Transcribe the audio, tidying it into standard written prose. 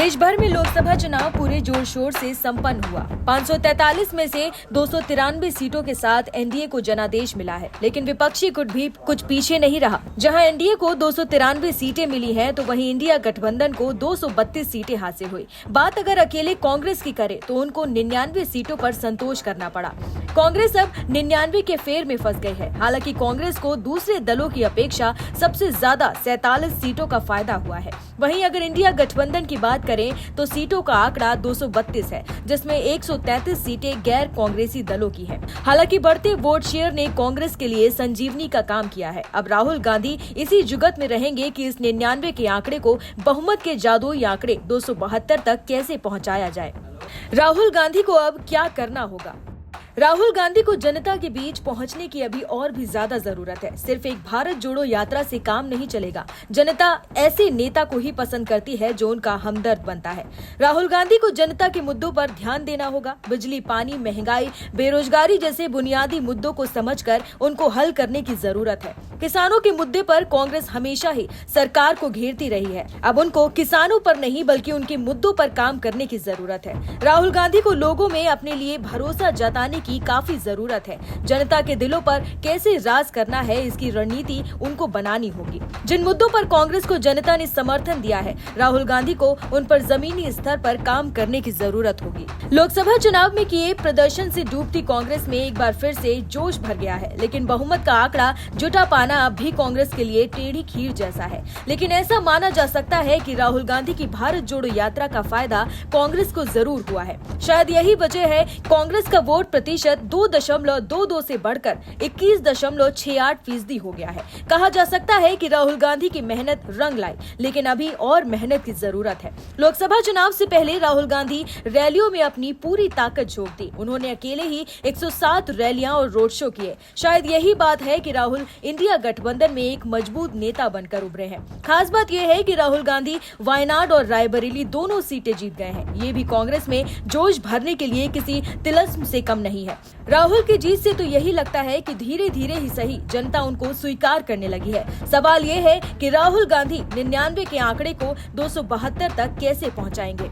देश भर में लोकसभा चुनाव पूरे जोर शोर से संपन्न हुआ। 543 में से 293 सीटों के साथ एनडीए को जनादेश मिला है, लेकिन विपक्षी गुट भी कुछ पीछे नहीं रहा। जहां एनडीए को 293 सीटें मिली हैं, तो वहीं इंडिया गठबंधन को 232 सीटें हासिल हुई। बात अगर अकेले कांग्रेस की करे तो उनको 99 सीटों पर संतोष करना पड़ा। कांग्रेस अब 99 के फेर में फंस गई है। हालांकि कांग्रेस को दूसरे दलों की अपेक्षा सबसे ज्यादा 47 सीटों का फायदा हुआ है। वहीं अगर इंडिया गठबंधन की बात करें तो सीटों का आंकड़ा 232 है, जिसमें 133 सीटें गैर कांग्रेसी दलों की हैं। हालांकि बढ़ते वोट शेयर ने कांग्रेस के लिए संजीवनी का काम किया है। अब राहुल गांधी इसी जुगत में रहेंगे कि इस 99 के आंकड़े को बहुमत के जादुई आंकड़े 272 तक कैसे पहुंचाया जाए। राहुल गांधी को अब क्या करना होगा? राहुल गांधी को जनता के बीच पहुंचने की अभी और भी ज्यादा जरूरत है। सिर्फ एक भारत जोड़ो यात्रा से काम नहीं चलेगा। जनता ऐसे नेता को ही पसंद करती है जो उनका हमदर्द बनता है। राहुल गांधी को जनता के मुद्दों पर ध्यान देना होगा। बिजली, पानी, महंगाई, बेरोजगारी जैसे बुनियादी मुद्दों को समझकर उनको हल करने की जरूरत है। किसानों के मुद्दे पर कांग्रेस हमेशा ही सरकार को घेरती रही है। अब उनको किसानों पर नहीं बल्कि उनके मुद्दों पर काम करने की जरूरत है। राहुल गांधी को लोगों में अपने लिए भरोसा जताने की काफी जरूरत है। जनता के दिलों पर कैसे राज करना है, इसकी रणनीति उनको बनानी होगी। जिन मुद्दों पर कांग्रेस को जनता ने समर्थन दिया है, राहुल गांधी को उन पर जमीनी स्तर पर काम करने की जरूरत होगी। लोकसभा चुनाव में किए प्रदर्शन से डूबती कांग्रेस में एक बार फिर से जोश भर गया है, लेकिन बहुमत का आंकड़ा जुटा पाना अब भी कांग्रेस के लिए टेढ़ी खीर जैसा है। लेकिन ऐसा माना जा सकता है कि राहुल गांधी की भारत जोड़ो यात्रा का फायदा कांग्रेस को जरूर हुआ है। शायद यही वजह है कांग्रेस का वोट प्रतिशत 2.22 से बढ़कर 21.68% हो गया है। कहा जा सकता है कि राहुल गांधी की मेहनत रंग लाई, लेकिन अभी और मेहनत की जरूरत है। लोकसभा चुनाव से पहले राहुल गांधी रैलियों में अपनी पूरी ताकत झोंक दी। उन्होंने अकेले ही 107 रैलियां और रोड शो किए। शायद यही बात है कि राहुल इंडिया गठबंधन में एक मजबूत नेता बनकर उभरे हैं। खास बात यह है कि राहुल गांधी वायनाड और रायबरेली दोनों सीटें जीत गए हैं। ये भी कांग्रेस में जोश भरने के लिए किसी तिलस्म से कम नहीं है। राहुल की जीत से तो यही लगता है कि धीरे धीरे ही सही जनता उनको स्वीकार करने लगी है। सवाल ये है कि राहुल गांधी 99 के आंकड़े को 272 तक कैसे पहुंचाएंगे।